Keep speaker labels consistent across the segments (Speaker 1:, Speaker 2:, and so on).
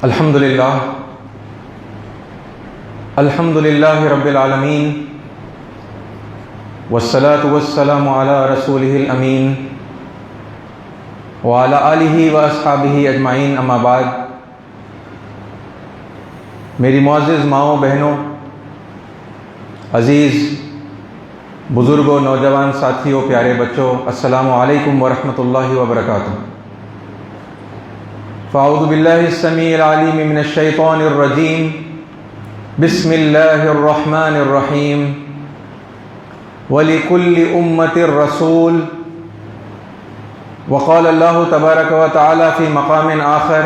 Speaker 1: الحمدللہ رب العالمین والصلاة والسلام علی رسولہ الامین وعلی آلہ واصحابہ اجمعین، اما بعد۔ میری معزز ماؤں، بہنوں، عزیز بزرگوں، نوجوان ساتھیوں، پیارے بچوں، السلام علیکم ورحمۃ اللہ وبرکاتہ۔ فاعوذ باللہ السمیع العلیم من الشیطان الرجیم، بسم اللہ الرحمن الرحیم۔ وَلِكُلِّ أُمَّةٍ رَسُولٌ، وقال اللہ تبارک و تعالی فی مقام آخر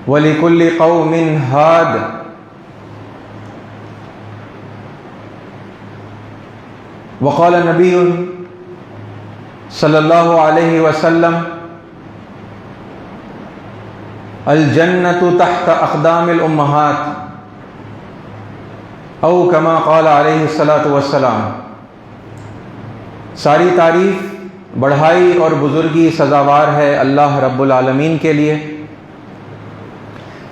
Speaker 1: وَلِكُلِّ قَوْمٍ هَادٍ۔ وقال نبی صلی اللہ علیہ وسلم الجنۃ تحت اقدام الامہات، او کما قال علیہ الصلاۃ والسلام۔ ساری تعریف، بڑھائی اور بزرگی سزاوار ہے اللہ رب العالمین کے لیے،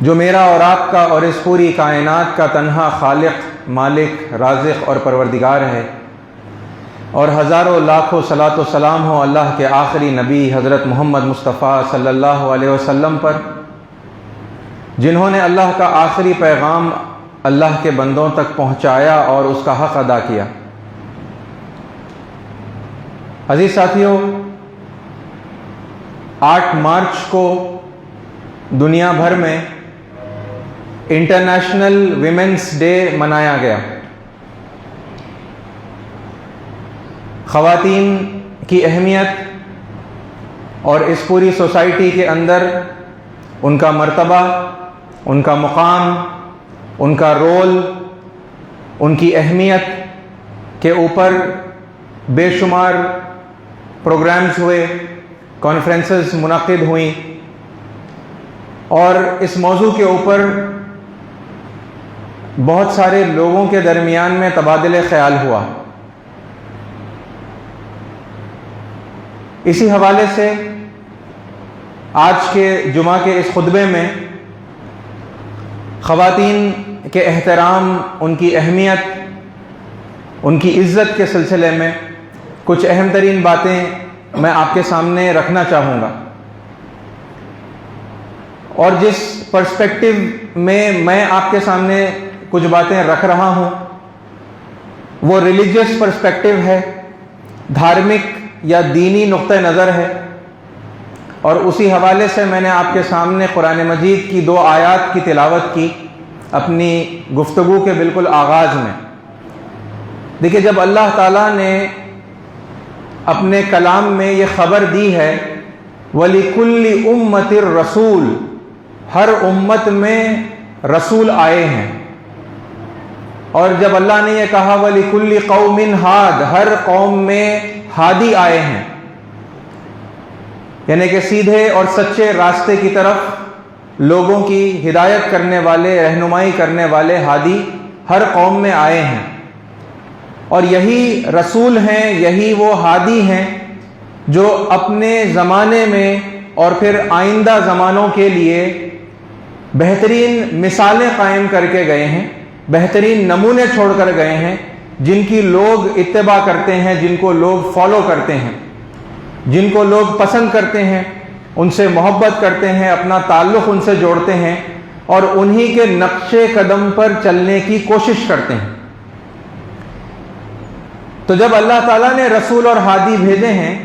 Speaker 1: جو میرا اور آپ کا اور اس پوری کائنات کا تنہا خالق، مالک، رازق اور پروردگار ہے، اور ہزاروں لاکھوں صلاۃ و سلام ہو اللہ کے آخری نبی حضرت محمد مصطفیٰ صلی اللہ علیہ وسلم پر، جنہوں نے اللہ کا آخری پیغام اللہ کے بندوں تک پہنچایا اور اس کا حق ادا کیا۔ عزیز ساتھیوں، 8 مارچ کو دنیا بھر میں انٹرنیشنل ویمنس ڈے منایا گیا۔ خواتین کی اہمیت اور اس پوری سوسائٹی کے اندر ان کا مرتبہ، ان کا مقام، ان کا رول، ان کی اہمیت کے اوپر بے شمار پروگرامز ہوئے، کانفرنسز منعقد ہوئیں، اور اس موضوع کے اوپر بہت سارے لوگوں کے درمیان میں تبادلہ خیال ہوا۔ اسی حوالے سے آج کے جمعہ کے اس خطبے میں خواتین کے احترام، ان کی اہمیت، ان کی عزت کے سلسلے میں کچھ اہم ترین باتیں میں آپ کے سامنے رکھنا چاہوں گا، اور جس پرسپیکٹو میں آپ کے سامنے کچھ باتیں رکھ رہا ہوں وہ ریلیجیس پرسپیکٹو ہے، دھارمک یا دینی نقطہ نظر ہے، اور اسی حوالے سے میں نے آپ کے سامنے قرآن مجید کی 2 آیات کی تلاوت کی اپنی گفتگو کے بالکل آغاز میں۔ دیکھیے، جب اللہ تعالیٰ نے اپنے کلام میں یہ خبر دی ہے وَلِكُلِّ أُمَّةٍ رَسُولٌ، ہر امت میں رسول آئے ہیں، اور جب اللہ نے یہ کہا وَلِكُلِّ قَوْمٍ هَادٍ، ہر قوم میں ہادی آئے ہیں، یعنی کہ سیدھے اور سچے راستے کی طرف لوگوں کی ہدایت کرنے والے، رہنمائی کرنے والے ہادی ہر قوم میں آئے ہیں، اور یہی رسول ہیں، یہی وہ ہادی ہیں جو اپنے زمانے میں اور پھر آئندہ زمانوں کے لیے بہترین مثالیں قائم کر کے گئے ہیں، بہترین نمونے چھوڑ کر گئے ہیں، جن کی لوگ اتباع کرتے ہیں، جن کو لوگ فالو کرتے ہیں، جن کو لوگ پسند کرتے ہیں، ان سے محبت کرتے ہیں، اپنا تعلق ان سے جوڑتے ہیں، اور انہی کے نقش قدم پر چلنے کی کوشش کرتے ہیں۔ تو جب اللہ تعالیٰ نے رسول اور ہادی بھیجے ہیں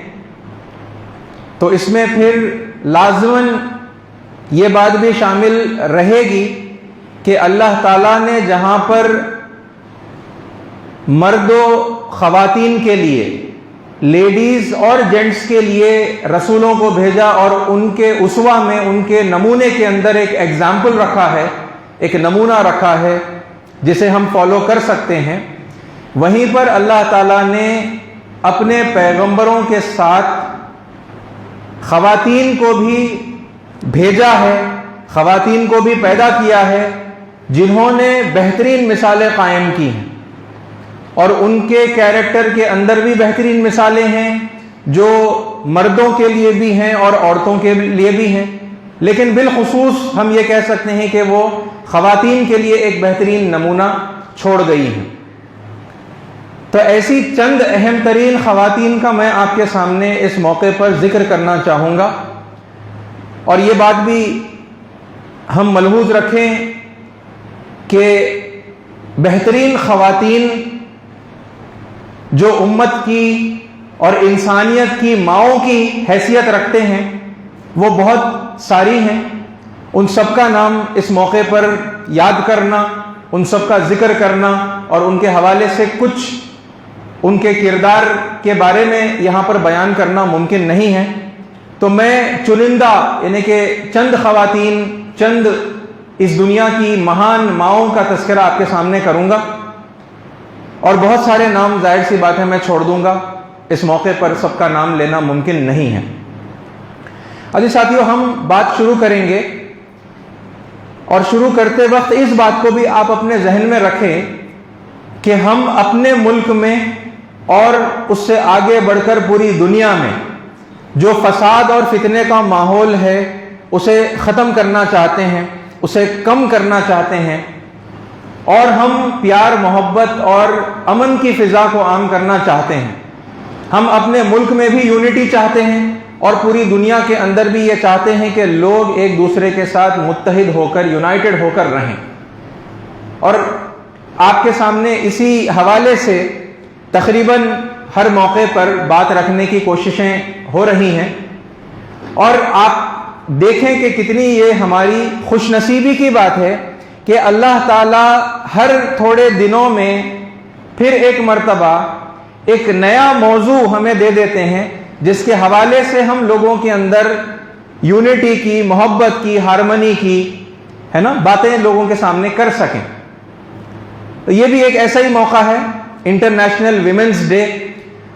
Speaker 1: تو اس میں پھر لازماً یہ بات بھی شامل رہے گی کہ اللہ تعالیٰ نے جہاں پر مرد و خواتین کے لیے، لیڈیز اور جینٹس کے لیے رسولوں کو بھیجا اور ان کے اسوہ میں، ان کے نمونے کے اندر ایک ایگزامپل رکھا ہے، ایک نمونہ رکھا ہے جسے ہم فالو کر سکتے ہیں، وہیں پر اللہ تعالیٰ نے اپنے پیغمبروں کے ساتھ خواتین کو بھی بھیجا ہے، خواتین کو بھی پیدا کیا ہے، جنہوں نے بہترین مثالیں قائم کی ہیں، اور ان کے کیریکٹر کے اندر بھی بہترین مثالیں ہیں جو مردوں کے لیے بھی ہیں اور عورتوں کے لیے بھی ہیں۔ لیکن بالخصوص ہم یہ کہہ سکتے ہیں کہ وہ خواتین کے لیے ایک بہترین نمونہ چھوڑ گئی ہیں۔ تو ایسی چند اہم ترین خواتین کا میں آپ کے سامنے اس موقع پر ذکر کرنا چاہوں گا، اور یہ بات بھی ہم ملحوظ رکھیں کہ بہترین خواتین جو امت کی اور انسانیت کی ماؤں کی حیثیت رکھتے ہیں وہ بہت ساری ہیں۔ ان سب کا نام اس موقع پر یاد کرنا، ان سب کا ذکر کرنا اور ان کے حوالے سے کچھ ان کے کردار کے بارے میں یہاں پر بیان کرنا ممکن نہیں ہے، تو میں چنندہ یعنی کہ چند خواتین، چند اس دنیا کی مہان ماؤں کا تذکرہ آپ کے سامنے کروں گا، اور بہت سارے نام ظاہر سی بات ہے میں چھوڑ دوں گا، اس موقع پر سب کا نام لینا ممکن نہیں ہے۔ عزیز ساتھیو، ہم بات شروع کریں گے، اور شروع کرتے وقت اس بات کو بھی آپ اپنے ذہن میں رکھیں کہ ہم اپنے ملک میں اور اس سے آگے بڑھ کر پوری دنیا میں جو فساد اور فتنے کا ماحول ہے اسے ختم کرنا چاہتے ہیں، اسے کم کرنا چاہتے ہیں، اور ہم پیار محبت اور امن کی فضا کو عام کرنا چاہتے ہیں۔ ہم اپنے ملک میں بھی یونٹی چاہتے ہیں اور پوری دنیا کے اندر بھی یہ چاہتے ہیں کہ لوگ ایک دوسرے کے ساتھ متحد ہو کر، یونائٹڈ ہو کر رہیں۔ اور آپ کے سامنے اسی حوالے سے تقریباً ہر موقع پر بات رکھنے کی کوششیں ہو رہی ہیں، اور آپ دیکھیں کہ کتنی یہ ہماری خوش نصیبی کی بات ہے کہ اللہ تعالیٰ ہر تھوڑے دنوں میں پھر ایک مرتبہ ایک نیا موضوع ہمیں دے دیتے ہیں جس کے حوالے سے ہم لوگوں کے اندر یونٹی کی، محبت کی، ہارمنی کی باتیں لوگوں کے سامنے کر سکیں۔ تو یہ بھی ایک ایسا ہی موقع ہے، انٹرنیشنل ویمنز ڈے۔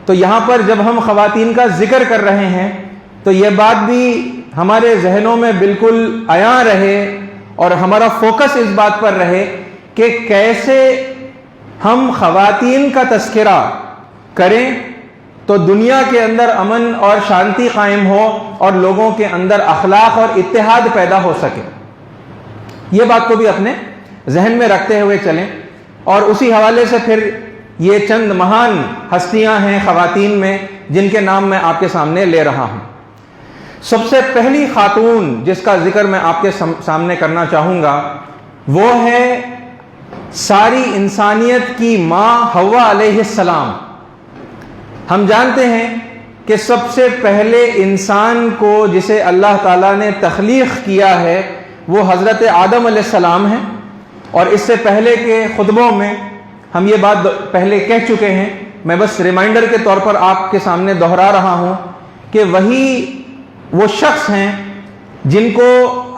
Speaker 1: تو یہاں پر جب ہم خواتین کا ذکر کر رہے ہیں تو یہ بات بھی ہمارے ذہنوں میں بالکل عیاں رہے اور ہمارا فوکس اس بات پر رہے کہ کیسے ہم خواتین کا تذکرہ کریں تو دنیا کے اندر امن اور شانتی قائم ہو اور لوگوں کے اندر اخلاق اور اتحاد پیدا ہو سکے۔ یہ بات کو بھی اپنے ذہن میں رکھتے ہوئے چلیں، اور اسی حوالے سے پھر یہ چند مہان ہستیاں ہیں خواتین میں جن کے نام میں آپ کے سامنے لے رہا ہوں۔ سب سے پہلی خاتون جس کا ذکر میں آپ کے سامنے کرنا چاہوں گا وہ ہے ساری انسانیت کی ماں حوا علیہ السلام۔ ہم جانتے ہیں کہ سب سے پہلے انسان کو جسے اللہ تعالیٰ نے تخلیق کیا ہے وہ حضرت آدم علیہ السلام ہیں، اور اس سے پہلے کے خطبوں میں ہم یہ بات پہلے کہہ چکے ہیں، میں بس ریمائنڈر کے طور پر آپ کے سامنے دہرا رہا ہوں کہ وہی وہ شخص ہیں جن کو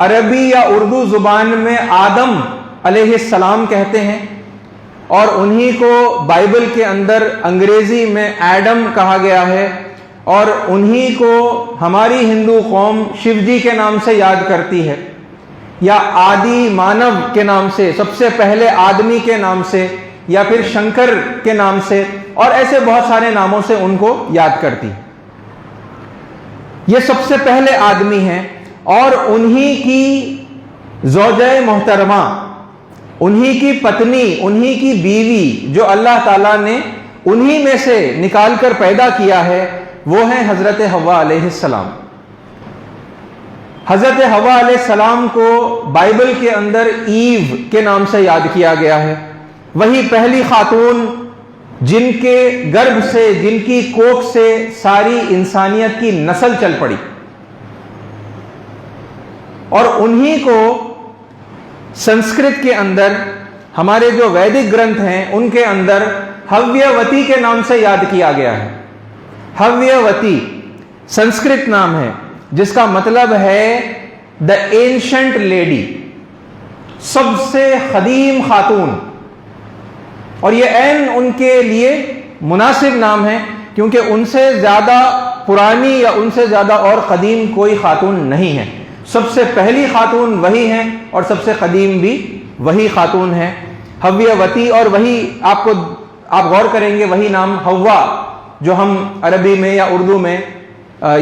Speaker 1: عربی یا اردو زبان میں آدم علیہ السلام کہتے ہیں، اور انہی کو بائبل کے اندر انگریزی میں ایڈم کہا گیا ہے، اور انہی کو ہماری ہندو قوم شیو جی کے نام سے یاد کرتی ہے، یا آدی مانو کے نام سے، سب سے پہلے آدمی کے نام سے، یا پھر شنکر کے نام سے، اور ایسے بہت سارے ناموں سے ان کو یاد کرتی۔ یہ سب سے پہلے آدمی ہیں، اور انہی کی زوجہ محترمہ، انہی کی پتنی، انہی کی بیوی جو اللہ تعالیٰ نے انہی میں سے نکال کر پیدا کیا ہے وہ ہیں حضرت حوا علیہ السلام۔ حضرت حوا علیہ السلام کو بائبل کے اندر ایو کے نام سے یاد کیا گیا ہے، وہی پہلی خاتون جن کے گربھ سے، جن کی کوکھ سے ساری انسانیت کی نسل چل پڑی، اور انہی کو سنسکرت کے اندر ہمارے جو ویدک گرنتھ ہیں ان کے اندر ہویوتی کے نام سے یاد کیا گیا ہے۔ ہویوتی سنسکرت نام ہے جس کا مطلب ہے دا اینشنٹ لیڈی، سب سے قدیم خاتون، اور یہ عین ان کے لیے مناسب نام ہے کیونکہ ان سے زیادہ پرانی یا ان سے زیادہ اور قدیم کوئی خاتون نہیں ہے۔ سب سے پہلی خاتون وہی ہیں اور سب سے قدیم بھی وہی خاتون ہیں، ہویوتی، اور وہی آپ غور کریں گے وہی نام ہوا جو ہم عربی میں یا اردو میں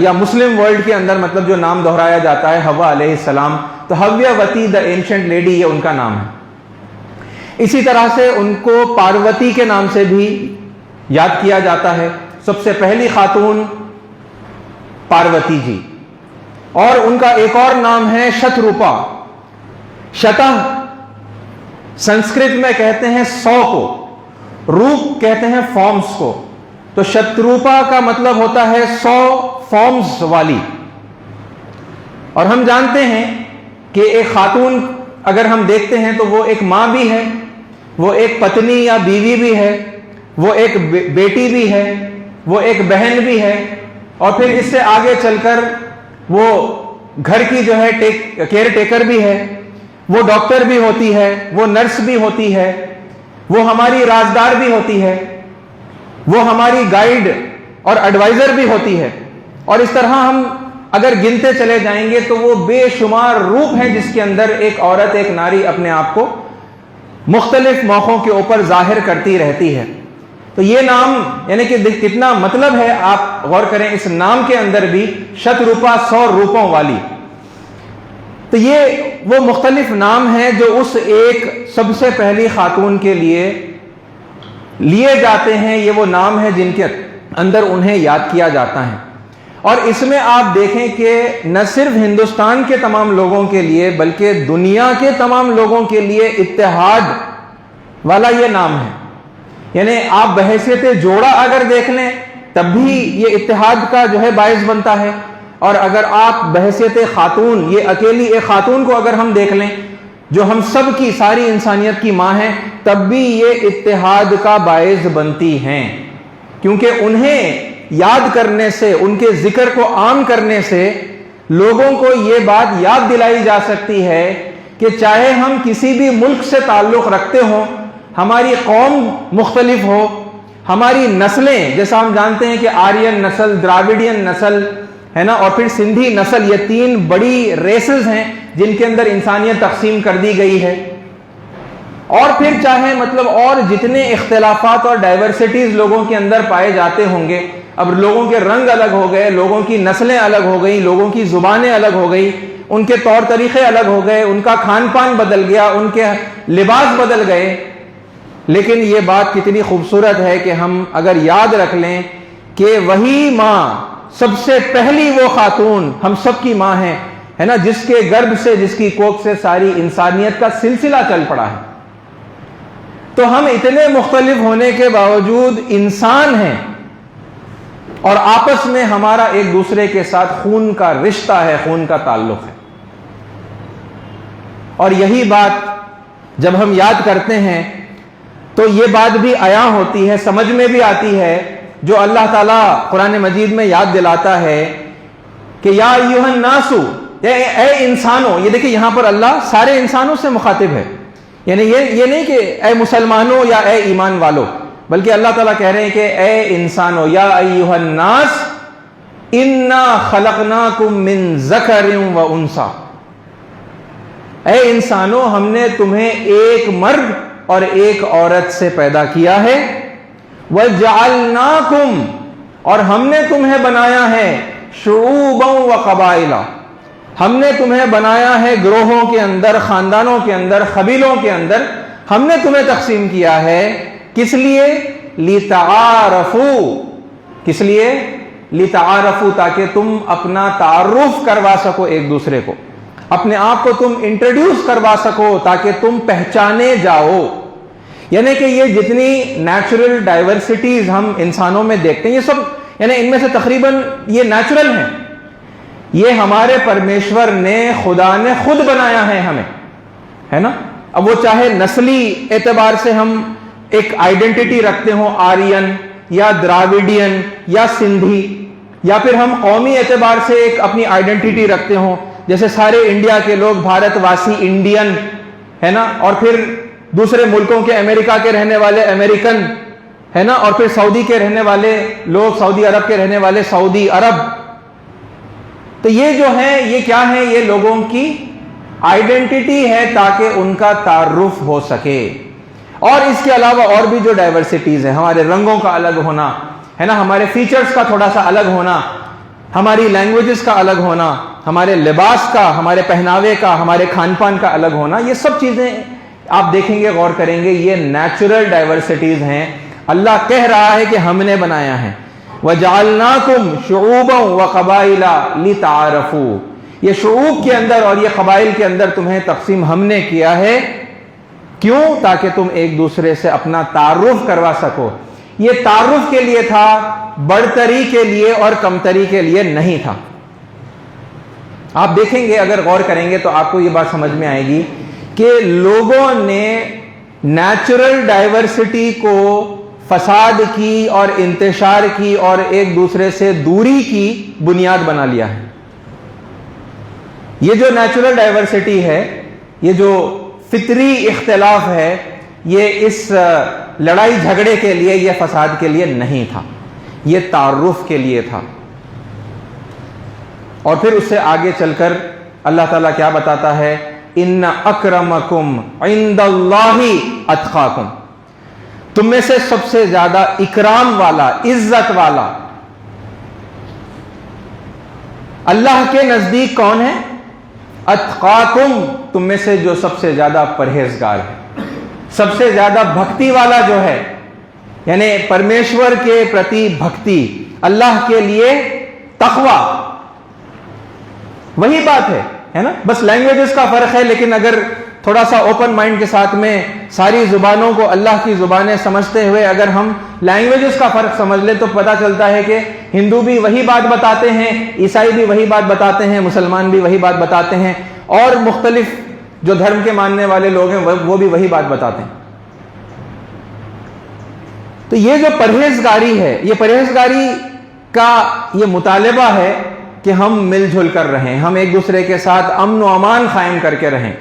Speaker 1: یا مسلم ورلڈ کے اندر مطلب جو نام دہرایا جاتا ہے حوا علیہ السلام، تو حویاوتی دا اینشنٹ لیڈی یہ ان کا نام ہے. اسی طرح سے ان کو پاروتی کے نام سے بھی یاد کیا جاتا ہے. سب سے پہلی خاتون پاروتی جی. اور ان کا ایک اور نام ہے شتروپا. شتہ سنسکرت میں کہتے ہیں 100 کو، روپ کہتے ہیں فارمز کو. تو شتروپا کا مطلب ہوتا ہے 100 فارمز والی. اور ہم جانتے ہیں کہ ایک خاتون اگر ہم دیکھتے ہیں تو وہ ایک ماں بھی ہے، وہ ایک پتنی یا بیوی بھی ہے، وہ ایک بیٹی بھی ہے، وہ ایک بہن بھی ہے، اور پھر اس سے آگے چل کر وہ گھر کی جو ہے کیئر ٹیکر بھی ہے، وہ ڈاکٹر بھی ہوتی ہے، وہ نرس بھی ہوتی ہے، وہ ہماری رازدار بھی ہوتی ہے، وہ ہماری گائیڈ اور ایڈوائزر بھی ہوتی ہے. اور اس طرح ہم اگر گنتے چلے جائیں گے تو وہ بے شمار روپ ہیں جس کے اندر ایک عورت، ایک ناری اپنے آپ کو مختلف موقعوں کے اوپر ظاہر کرتی رہتی ہے. تو یہ نام یعنی کہ کتنا مطلب ہے، آپ غور کریں اس نام کے اندر بھی، شتروپا 100 روپوں والی. تو یہ وہ مختلف نام ہیں جو اس ایک سب سے پہلی خاتون کے لیے جاتے ہیں. یہ وہ نام ہیں جن کے اندر انہیں یاد کیا جاتا ہے. اور اس میں آپ دیکھیں کہ نہ صرف ہندوستان کے تمام لوگوں کے لیے بلکہ دنیا کے تمام لوگوں کے لیے اتحاد والا یہ نام ہے. یعنی آپ بحیثیت جوڑا اگر دیکھ لیں تب بھی یہ اتحاد کا جو ہے باعث بنتا ہے، اور اگر آپ بحیثیت خاتون، یہ اکیلی ایک خاتون کو اگر ہم دیکھ لیں جو ہم سب کی، ساری انسانیت کی ماں ہے، تب بھی یہ اتحاد کا باعث بنتی ہیں. کیونکہ انہیں یاد کرنے سے، ان کے ذکر کو عام کرنے سے لوگوں کو یہ بات یاد دلائی جا سکتی ہے کہ چاہے ہم کسی بھی ملک سے تعلق رکھتے ہوں، ہماری قوم مختلف ہو، ہماری نسلیں جیسا ہم جانتے ہیں کہ آرین نسل، دراویڈین نسل ہے نا، اور پھر سندھی نسل، یہ 3 بڑی ریسز ہیں جن کے اندر انسانیت تقسیم کر دی گئی ہے. اور پھر چاہے مطلب اور جتنے اختلافات اور ڈائیورسٹیز لوگوں کے اندر پائے جاتے ہوں گے، اب لوگوں کے رنگ الگ ہو گئے، لوگوں کی نسلیں الگ ہو گئی، لوگوں کی زبانیں الگ ہو گئی، ان کے طور طریقے الگ ہو گئے، ان کا کھان پان بدل گیا، ان کے لباس بدل گئے، لیکن یہ بات کتنی خوبصورت ہے کہ ہم اگر یاد رکھ لیں کہ وہی ماں، سب سے پہلی وہ خاتون ہم سب کی ماں ہے نا، جس کے گرب سے، جس کی کوکھ سے ساری انسانیت کا سلسلہ چل پڑا ہے. تو ہم اتنے مختلف ہونے کے باوجود انسان ہیں، اور آپس میں ہمارا ایک دوسرے کے ساتھ خون کا رشتہ ہے، خون کا تعلق ہے. اور یہی بات جب ہم یاد کرتے ہیں تو یہ بات بھی عیاں ہوتی ہے، سمجھ میں بھی آتی ہے، جو اللہ تعالیٰ قرآن مجید میں یاد دلاتا ہے کہ یا ایھا الناس، اے انسانوں. یہ دیکھیں یہاں پر اللہ سارے انسانوں سے مخاطب ہے، یعنی یہ نہیں کہ اے مسلمانوں یا اے ایمان والو، بلکہ اللہ تعالیٰ کہہ رہے ہیں کہ اے انسانوں، یا ایھا الناس انا خلقناکم من ذکر و انثی. اے انسانوں، ہم نے تمہیں ایک مرد اور ایک عورت سے پیدا کیا ہے. وَجَعَلْنَاكُمْ، اور ہم نے تمہیں بنایا ہے شعوباً وقبائل، ہم نے تمہیں بنایا ہے گروہوں کے اندر، خاندانوں کے اندر، قبیلوں کے اندر ہم نے تمہیں تقسیم کیا ہے. کس لیے؟ لِتَعَارَفُوا. کس لیے؟ لِتَعَارَفُوا، تاکہ تم اپنا تعارف کروا سکو ایک دوسرے کو، اپنے آپ کو تم انٹروڈیوس کروا سکو تاکہ تم پہچانے جاؤ. یعنی کہ یہ جتنی نیچرل ڈائیورسٹیز ہم انسانوں میں دیکھتے ہیں، یہ سب یعنی ان میں سے تقریباً یہ نیچرل ہیں، یہ ہمارے پرمیشور نے، خدا نے خود بنایا ہے ہمیں، ہے نا. اب وہ چاہے نسلی اعتبار سے ہم ایک آئیڈینٹی رکھتے ہوں، آرین یا دراویڈین یا سندھی، یا پھر ہم قومی اعتبار سے ایک اپنی آئیڈینٹی رکھتے ہوں، جیسے سارے انڈیا کے لوگ بھارت واسی انڈین ہے نا، اور پھر دوسرے ملکوں کے، امریکہ کے رہنے والے امریکن ہے نا، اور پھر سعودی کے رہنے والے لوگ، سعودی عرب کے رہنے والے سعودی عرب. تو یہ جو ہے یہ کیا ہے؟ یہ لوگوں کی آئیڈینٹی ہے تاکہ ان کا تعارف ہو سکے. اور اس کے علاوہ اور بھی جو ڈائیورسٹیز ہیں، ہمارے رنگوں کا الگ ہونا ہے نا، ہمارے فیچرز کا تھوڑا سا الگ ہونا، ہماری لینگویجز کا الگ ہونا، ہمارے لباس کا، ہمارے پہناوے کا، ہمارے کھان پان کا الگ ہونا، یہ سب چیزیں آپ دیکھیں گے، غور کریں گے، یہ نیچرل ڈائیورسٹیز ہیں. اللہ کہہ رہا ہے کہ ہم نے بنایا ہے. وَجَعَلْنَاكُمْ شُعُوبًا وَقَبَائِلَ لِتَعَارَفُوا. یہ شعوب کے اندر اور یہ قبائل کے اندر تمہیں تقسیم ہم نے کیا ہے. کیوں؟ تاکہ تم ایک دوسرے سے اپنا تعارف کروا سکو. یہ تعارف کے لیے تھا، برتری کے لیے اور کمتری کے لیے نہیں تھا. آپ دیکھیں گے، اگر غور کریں گے تو آپ کو یہ بات سمجھ میں آئے گی کہ لوگوں نے نیچرل ڈائیورسٹی کو فساد کی اور انتشار کی اور ایک دوسرے سے دوری کی بنیاد بنا لیا ہے. یہ جو نیچرل ڈائیورسٹی ہے، یہ جو فطری اختلاف ہے، یہ اس لڑائی جھگڑے کے لیے، یہ فساد کے لیے نہیں تھا، یہ تعارف کے لیے تھا. اور پھر اس سے آگے چل کر اللہ تعالیٰ کیا بتاتا ہے؟ ان اکرمکم عند اللہ اتقاکم. تم میں سے سب سے زیادہ اکرام والا، عزت والا اللہ کے نزدیک کون ہے؟ اتقاکم، تم میں سے جو سب سے زیادہ پرہیزگار ہے، سب سے زیادہ بھکتی والا جو ہے، یعنی پرمیشور کے پرتی بھکتی، اللہ کے لیے تقوی. وہی بات ہے نا؟ بس لینگویجز کا فرق ہے، لیکن اگر تھوڑا سا اوپن مائنڈ کے ساتھ میں ساری زبانوں کو اللہ کی زبانیں سمجھتے ہوئے اگر ہم لینگویجز کا فرق سمجھ لیں تو پتہ چلتا ہے کہ ہندو بھی وہی بات بتاتے ہیں، عیسائی بھی وہی بات بتاتے ہیں، مسلمان بھی وہی بات بتاتے ہیں، اور مختلف جو دھرم کے ماننے والے لوگ ہیں وہ بھی وہی بات بتاتے ہیں. تو یہ جو پرہیزگاری ہے، یہ پرہیزگاری کا یہ مطالبہ ہے کہ ہم مل جل کر رہیں، ہم ایک دوسرے کے ساتھ امن و امان قائم کر کے رہیں،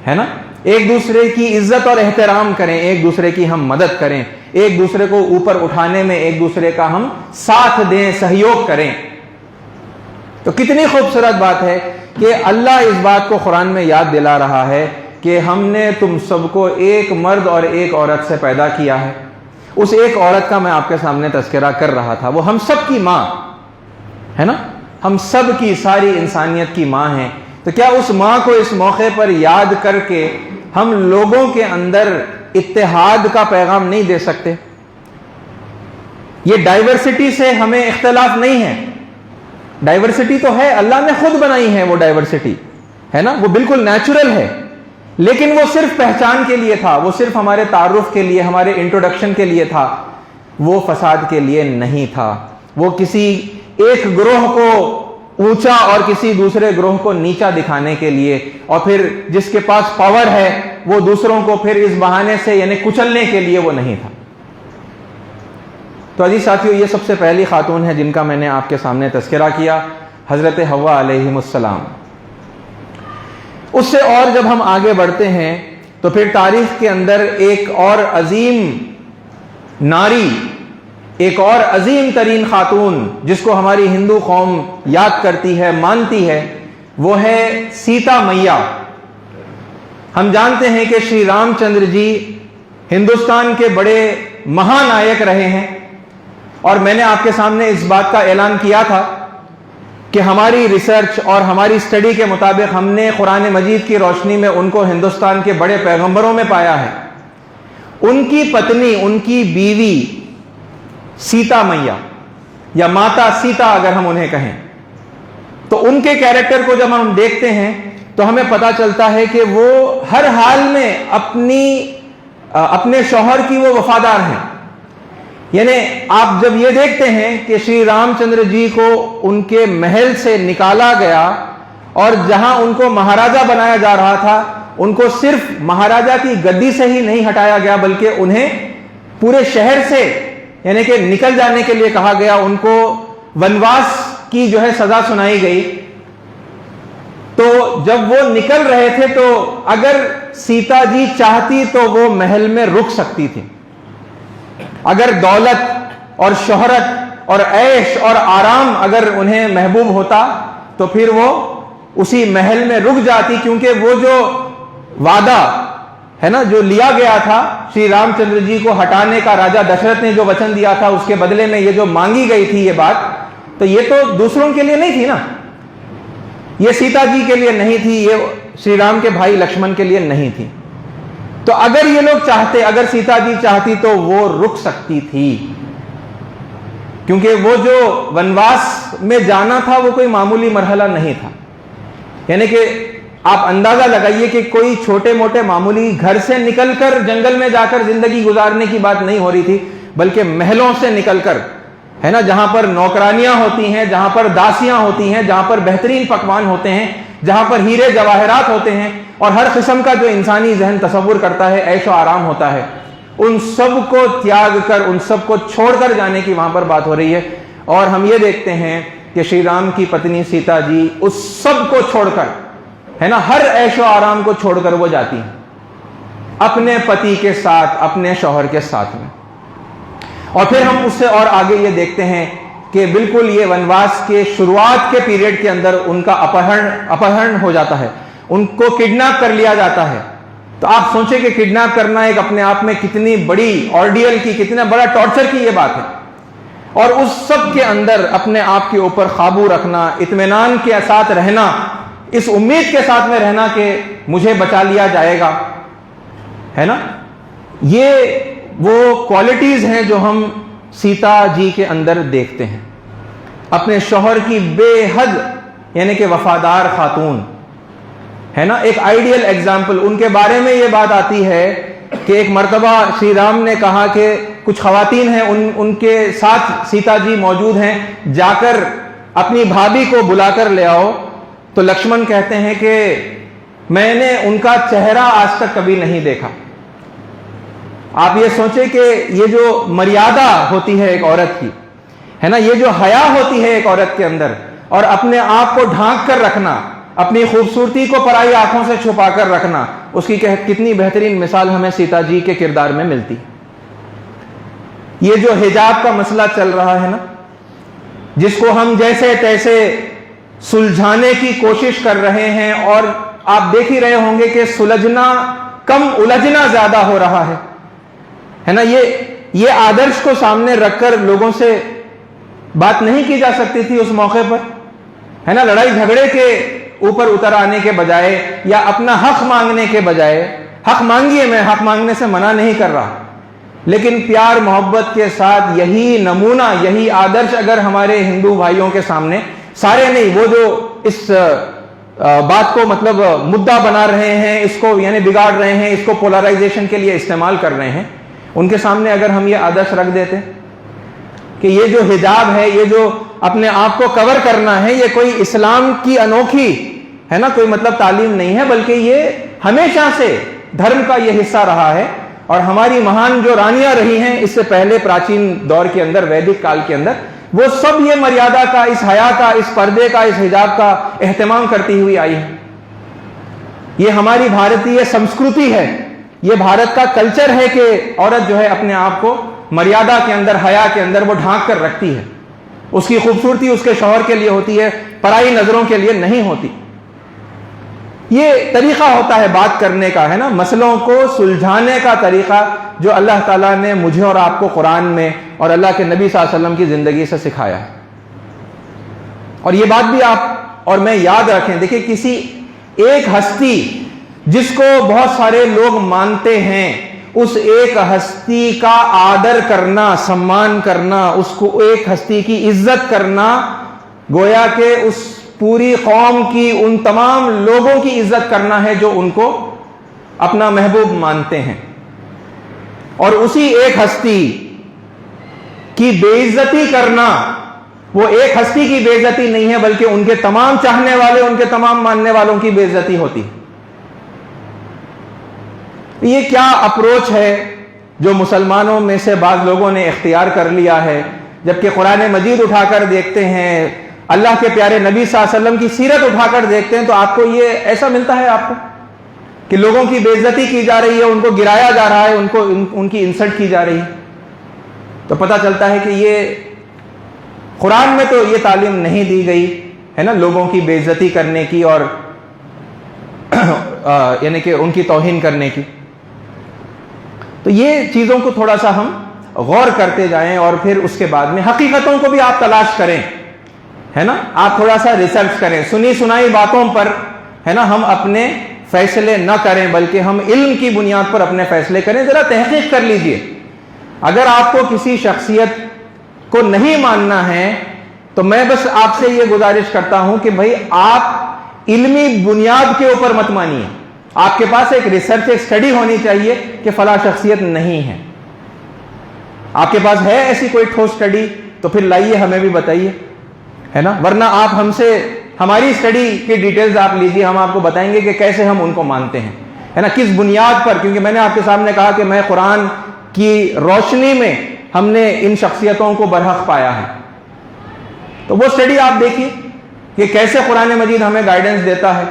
Speaker 1: ہے نا؟ ایک دوسرے کی عزت اور احترام کریں، ایک دوسرے کی ہم مدد کریں، ایک دوسرے کو اوپر اٹھانے میں ایک دوسرے کا ہم ساتھ دیں، سہیوگ کریں. تو کتنی خوبصورت بات ہے کہ اللہ اس بات کو قرآن میں یاد دلا رہا ہے کہ ہم نے تم سب کو ایک مرد اور ایک عورت سے پیدا کیا ہے. اس ایک عورت کا میں آپ کے سامنے تذکرہ کر رہا تھا، وہ ہم سب کی ماں ہے نا، ہم سب کی، ساری انسانیت کی ماں ہیں. تو کیا اس ماں کو اس موقع پر یاد کر کے ہم لوگوں کے اندر اتحاد کا پیغام نہیں دے سکتے؟ یہ ڈائیورسٹی سے ہمیں اختلاف نہیں ہے، ڈائیورسٹی تو ہے، اللہ نے خود بنائی ہے وہ ڈائیورسٹی، ہے نا، وہ بالکل نیچرل ہے، لیکن وہ صرف پہچان کے لیے تھا، وہ صرف ہمارے تعارف کے لیے، ہمارے انٹروڈکشن کے لیے تھا، وہ فساد کے لیے نہیں تھا. وہ کسی ایک گروہ کو اونچا اور کسی دوسرے گروہ کو نیچا دکھانے کے لیے، اور پھر جس کے پاس پاور ہے وہ دوسروں کو پھر اس بہانے سے یعنی کچلنے کے لیے وہ نہیں تھا. تو عزیز ساتھیو، یہ سب سے پہلی خاتون ہے جن کا میں نے آپ کے سامنے تذکرہ کیا، حضرت حوا علیہ السلام. اس سے اور جب ہم آگے بڑھتے ہیں تو پھر تاریخ کے اندر ایک اور عظیم ناری، ایک اور عظیم ترین خاتون جس کو ہماری ہندو قوم یاد کرتی ہے، مانتی ہے، وہ ہے سیتا میاں. ہم جانتے ہیں کہ شری رام چندر جی ہندوستان کے بڑے مہانائک رہے ہیں، اور میں نے آپ کے سامنے اس بات کا اعلان کیا تھا کہ ہماری ریسرچ اور ہماری اسٹڈی کے مطابق ہم نے قرآن مجید کی روشنی میں ان کو ہندوستان کے بڑے پیغمبروں میں پایا ہے. ان کی پتنی، ان کی بیوی سیتا میاں یا ماتا سیتا اگر ہم انہیں کہیں، تو ان کے کیریکٹر کو جب ہم دیکھتے ہیں تو ہمیں پتا چلتا ہے کہ وہ ہر حال میں اپنے شوہر کی وہ وفادار ہیں. یعنی آپ جب یہ دیکھتے ہیں کہ شری رام چندر جی کو ان کے محل سے نکالا گیا اور جہاں ان کو مہاراجا بنایا جا رہا تھا، ان کو صرف مہاراجا کی گدی سے ہی نہیں ہٹایا گیا بلکہ انہیں پورے شہر سے یعنی کہ نکل جانے کے لیے کہا گیا، ان کو ونواس کی جو ہے سزا سنائی گئی. تو جب وہ نکل رہے تھے تو اگر سیتا جی چاہتی تو وہ محل میں رک سکتی تھی، اگر دولت اور شہرت اور عیش اور آرام اگر انہیں محبوب ہوتا تو پھر وہ اسی محل میں رک جاتی، کیونکہ وہ جو وعدہ ہے نا جو لیا گیا تھا شری رام چندر جی کو ہٹانے کا، راجا دشرتھ نے جو وچن دیا تھا، اس کے بدلے میں یہ جو مانگی گئی تھی یہ بات، تو یہ تو دوسروں کے لیے نہیں تھی نا, یہ سیتا جی کے لیے نہیں تھی, یہ شری رام کے بھائی لکشمن کے لیے نہیں تھی. تو اگر یہ لوگ چاہتے, اگر سیتا جی چاہتی تو وہ رک سکتی تھی, کیونکہ وہ جو ونواس میں جانا تھا وہ کوئی معمولی مرحلہ نہیں تھا. یعنی کہ آپ اندازہ لگائیے کہ کوئی چھوٹے موٹے معمولی گھر سے نکل کر جنگل میں جا کر زندگی گزارنے کی بات نہیں ہو رہی تھی, بلکہ محلوں سے نکل کر, ہے نا, جہاں پر نوکرانیاں ہوتی ہیں, جہاں پر داسیاں ہوتی ہیں, جہاں پر بہترین پکوان ہوتے ہیں, جہاں پر ہیرے جواہرات ہوتے ہیں, اور ہر قسم کا جو انسانی ذہن تصور کرتا ہے عیش و آرام ہوتا ہے, ان سب کو تیاگ کر, ان سب کو چھوڑ کر جانے کی وہاں پر بات ہو رہی ہے. اور ہم یہ دیکھتے ہیں کہ شری رام کی پتنی سیتا جی اس سب کو چھوڑ کر, ہے نا, ہر عیش و آرام کو چھوڑ کر وہ جاتی ہیں اپنے پتی کے ساتھ, اپنے شوہر کے ساتھ میں. اور پھر ہم اس سے اور آگے یہ دیکھتے ہیں کہ بالکل یہ ونواس کے شروعات کے پیریڈ کے اندر ان کا اپہرن ہو جاتا ہے, ان کو کڈنیپ کر لیا جاتا ہے. تو آپ سوچیں کہ کڈنیپ کرنا ایک اپنے آپ میں کتنی بڑی آرڈیل کی, کتنا بڑا ٹارچر کی یہ بات ہے. اور اس سب کے اندر اپنے آپ کے اوپر قابو رکھنا, اطمینان کے ساتھ رہنا, اس امید کے ساتھ میں رہنا کہ مجھے بچا لیا جائے گا, ہے نا, یہ وہ کوالٹیز ہیں جو ہم سیتا جی کے اندر دیکھتے ہیں. اپنے شوہر کی بے حد یعنی کہ وفادار خاتون, ہے نا, ایک آئیڈیل ایگزامپل. ان کے بارے میں یہ بات آتی ہے کہ ایک مرتبہ شری رام نے کہا کہ کچھ خواتین ہیں, ان کے ساتھ سیتا جی موجود ہیں, جا کر اپنی بھابھی کو بلا کر لے آؤ. تو لکشمن کہتے ہیں کہ میں نے ان کا چہرہ آج تک کبھی نہیں دیکھا. آپ یہ سوچیں کہ یہ جو مریادہ ہوتی ہے ایک عورت کی, ہے نا, یہ جو حیا ہوتی ہے ایک عورت کے اندر, اور اپنے آپ کو ڈھانک کر رکھنا, اپنی خوبصورتی کو پرائی آنکھوں سے چھپا کر رکھنا, اس کی کتنی بہترین مثال ہمیں سیتا جی کے کردار میں ملتی. یہ جو حجاب کا مسئلہ چل رہا ہے نا, جس کو ہم جیسے تیسے سلجھانے کی کوشش کر رہے ہیں, اور آپ دیکھ ہی رہے ہوں گے کہ سلجھنا کم الجھنا زیادہ ہو رہا ہے نا. یہ آدرش کو سامنے رکھ کر لوگوں سے بات نہیں کی جا سکتی تھی اس موقع پر, ہے نا. لڑائی جھگڑے کے اوپر اتر آنے کے بجائے, یا اپنا حق مانگنے کے بجائے, حق مانگیے, میں حق مانگنے سے منع نہیں کر رہا, لیکن پیار محبت کے ساتھ یہی نمونہ, یہی آدرش اگر ہمارے ہندو بھائیوں کے سامنے, سارے نہیں, وہ جو اس بات کو مطلب مدعا بنا رہے ہیں, اس کو یعنی بگاڑ رہے ہیں, اس کو پولرائزیشن کے لیے استعمال کر رہے ہیں, ان کے سامنے اگر ہم یہ آدرش رکھ دیتے کہ یہ جو حجاب ہے, یہ جو اپنے آپ کو کور کرنا ہے, یہ کوئی اسلام کی انوکھی, ہے نا, کوئی مطلب تعلیم نہیں ہے, بلکہ یہ ہمیشہ سے دھرم کا یہ حصہ رہا ہے. اور ہماری مہان جو رانیاں رہی ہیں اس سے پہلے پراچین دور کے اندر, ویدک کال کے اندر, وہ سب یہ مریادہ کا, اس حیا کا, اس پردے کا, اس حجاب کا اہتمام کرتی ہوئی آئی ہے. یہ ہماری بھارتی سنسکرتی ہے, یہ بھارت کا کلچر ہے کہ عورت جو ہے اپنے آپ کو مریادہ کے اندر, حیا کے اندر وہ ڈھانک کر رکھتی ہے. اس کی خوبصورتی اس کے شوہر کے لیے ہوتی ہے, پرائی نظروں کے لیے نہیں ہوتی. یہ طریقہ ہوتا ہے بات کرنے کا, ہے نا, مسئلوں کو سلجھانے کا طریقہ جو اللہ تعالیٰ نے مجھے اور آپ کو قرآن میں اور اللہ کے نبی صلی اللہ علیہ وسلم کی زندگی سے سکھایا ہے. اور یہ بات بھی آپ اور میں یاد رکھیں, دیکھیں, کسی ایک ہستی جس کو بہت سارے لوگ مانتے ہیں, اس ایک ہستی کا آدر کرنا, سمان کرنا, اس کو ایک ہستی کی عزت کرنا, گویا کہ اس پوری قوم کی, ان تمام لوگوں کی عزت کرنا ہے جو ان کو اپنا محبوب مانتے ہیں. اور اسی ایک ہستی کی بے عزتی کرنا, وہ ایک ہستی کی بے عزتی نہیں ہے, بلکہ ان کے تمام چاہنے والے, ان کے تمام ماننے والوں کی بے عزتی ہوتی ہے. یہ کیا اپروچ ہے جو مسلمانوں میں سے بعض لوگوں نے اختیار کر لیا ہے, جبکہ قرآن مجید اٹھا کر دیکھتے ہیں, اللہ کے پیارے نبی صلی اللہ علیہ وسلم کی سیرت اٹھا کر دیکھتے ہیں, تو آپ کو یہ ایسا ملتا ہے آپ کو کہ لوگوں کی بے عزتی کی جا رہی ہے, ان کو گرایا جا رہا ہے, ان کی انسلٹ کی جا رہی ہے. تو پتہ چلتا ہے کہ یہ قرآن میں تو یہ تعلیم نہیں دی گئی ہے نا, لوگوں کی بے عزتی کرنے کی اور یعنی کہ ان کی توہین کرنے کی. تو یہ چیزوں کو تھوڑا سا ہم غور کرتے جائیں, اور پھر اس کے بعد میں حقیقتوں کو بھی آپ تلاش کریں. ہے نا, آپ تھوڑا سا ریسرچ کریں, سنی سنائی باتوں پر ہے نا ہم اپنے فیصلے نہ کریں, بلکہ ہم علم کی بنیاد پر اپنے فیصلے کریں. ذرا تحقیق کر لیجئے. اگر آپ کو کسی شخصیت کو نہیں ماننا ہے تو میں بس آپ سے یہ گزارش کرتا ہوں کہ بھائی آپ علمی بنیاد کے اوپر مت مانیے. آپ کے پاس ایک ریسرچ, ایک اسٹڈی ہونی چاہیے کہ فلاں شخصیت نہیں ہے. آپ کے پاس ہے ایسی کوئی ٹھوس اسٹڈی تو پھر لائیے, ہمیں بھی بتائیے, ہے نا. ورنہ آپ ہم سے ہماری اسٹڈی کی ڈیٹیلز آپ لیجیے, ہم آپ کو بتائیں گے کہ کیسے ہم ان کو مانتے ہیں, ہے نا, کس بنیاد پر. کیونکہ میں نے آپ کے سامنے کہا کہ میں قرآن کی روشنی میں ہم نے ان شخصیتوں کو برحق پایا ہے. تو وہ اسٹڈی آپ دیکھیے کہ کیسے قرآن مجید ہمیں گائیڈنس دیتا ہے.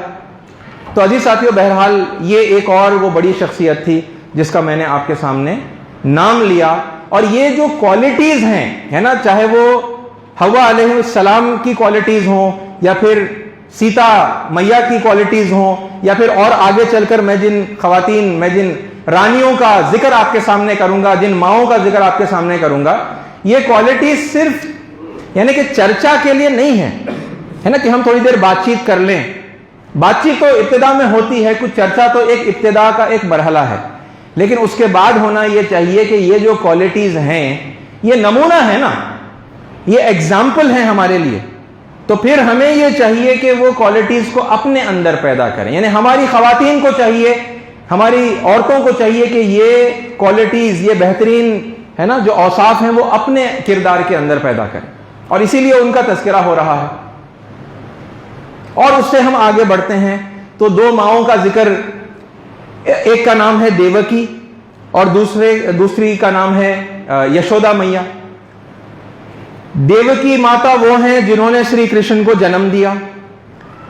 Speaker 1: تو عزیز ساتھیو, بہرحال یہ ایک اور وہ بڑی شخصیت تھی جس کا میں نے آپ کے سامنے نام لیا. اور یہ جو کوالٹیز ہیں, ہے نا, چاہے وہ حوا علیہ السلام کی کوالٹیز ہوں, یا پھر سیتا میاں کی کوالٹیز ہوں, یا پھر اور آگے چل کر میں جن خواتین, میں جن رانیوں کا ذکر آپ کے سامنے کروں گا, جن ماؤں کا ذکر آپ کے سامنے کروں گا, یہ کوالٹیز صرف یعنی کہ چرچا کے لیے نہیں ہے نا, کہ ہم تھوڑی دیر بات چیت کر لیں. بات چیت تو ابتدا میں ہوتی ہے, کچھ چرچا تو ایک ابتدا کا ایک مرحلہ ہے, لیکن اس کے بعد ہونا یہ چاہیے کہ یہ جو کوالٹیز ہیں یہ نمونہ ہے نا, یہ ایگزامپل ہیں ہمارے لیے. تو پھر ہمیں یہ چاہیے کہ وہ کوالٹیز کو اپنے اندر پیدا کریں. یعنی ہماری خواتین کو چاہیے, ہماری عورتوں کو چاہیے کہ یہ کوالٹیز, یہ بہترین ہے نا جو اوصاف ہیں وہ اپنے کردار کے اندر پیدا کریں. اور اسی لیے ان کا تذکرہ ہو رہا ہے. اور اس سے ہم آگے بڑھتے ہیں تو دو ماؤں کا ذکر, ایک کا نام ہے دیوکی اور دوسری کا نام ہے یشودا میاں. دیوکی ماتا وہ ہیں جنہوں نے شری کرشن کو جنم دیا,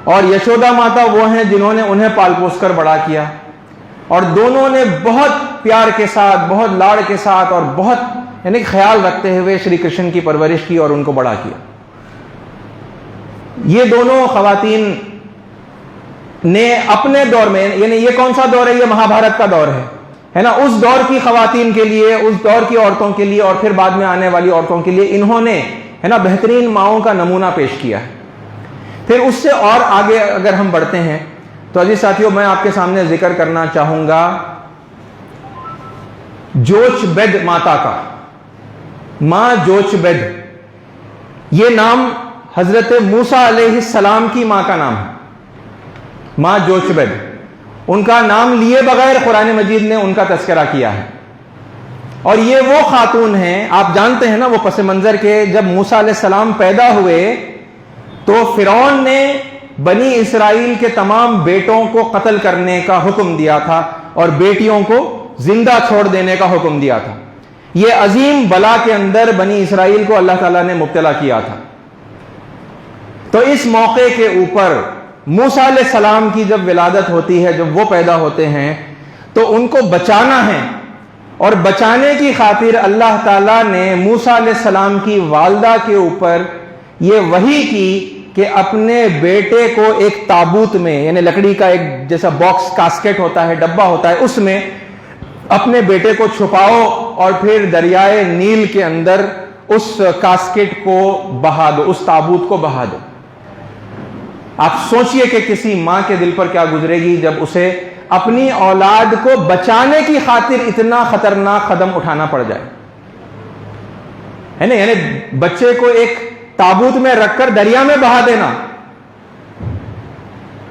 Speaker 1: اور یشودا ماتا وہ ہیں جنہوں نے انہیں پال پوس کر بڑا کیا. اور دونوں نے بہت پیار کے ساتھ, بہت لاڑ کے ساتھ اور بہت یعنی خیال رکھتے ہوئے شری کرشن کی پرورش کی اور ان کو بڑا کیا. یہ دونوں خواتین نے اپنے دور میں, یعنی یہ کون سا دور ہے, یہ مہابھارت کا دور ہے نا, اس دور کی خواتین کے لیے, اس دور کی عورتوں کے لیے اور پھر بعد میں آنے والی عورتوں کے لیے انہوں نے ہے نا بہترین ماؤں کا نمونہ پیش کیا ہے. پھر اس سے اور آگے اگر ہم بڑھتے ہیں تو عزیز ساتھیوں, میں آپ کے سامنے ذکر کرنا چاہوں گا جوچ بید ماتا کا. ماں جوچ بید, یہ نام حضرت موسیٰ علیہ السلام کی ماں کا نام ہے, ماں جوچ بید. ان کا نام لیے بغیر قرآن مجید نے ان کا تذکرہ کیا ہے. اور یہ وہ خاتون ہیں, آپ جانتے ہیں نا وہ پس منظر کے, جب موسیٰ علیہ السلام پیدا ہوئے تو فرعون نے بنی اسرائیل کے تمام بیٹوں کو قتل کرنے کا حکم دیا تھا اور بیٹیوں کو زندہ چھوڑ دینے کا حکم دیا تھا. یہ عظیم بلا کے اندر بنی اسرائیل کو اللہ تعالیٰ نے مبتلا کیا تھا. تو اس موقع کے اوپر موسیٰ علیہ السلام کی جب ولادت ہوتی ہے, جب وہ پیدا ہوتے ہیں تو ان کو بچانا ہے, اور بچانے کی خاطر اللہ تعالیٰ نے موسیٰ علیہ السلام کی والدہ کے اوپر یہ وحی کی کہ اپنے بیٹے کو ایک تابوت میں, یعنی لکڑی کا ایک جیسا باکس, کاسکٹ ہوتا ہے, ڈبہ ہوتا ہے, اس میں اپنے بیٹے کو چھپاؤ اور پھر دریائے نیل کے اندر اس کاسکٹ کو بہا دو, اس تابوت کو بہا دو. آپ سوچئے کہ کسی ماں کے دل پر کیا گزرے گی جب اسے اپنی اولاد کو بچانے کی خاطر اتنا خطرناک قدم اٹھانا پڑ جائے, ہے نا. یعنی بچے کو ایک تابوت میں رکھ کر دریا میں بہا دینا,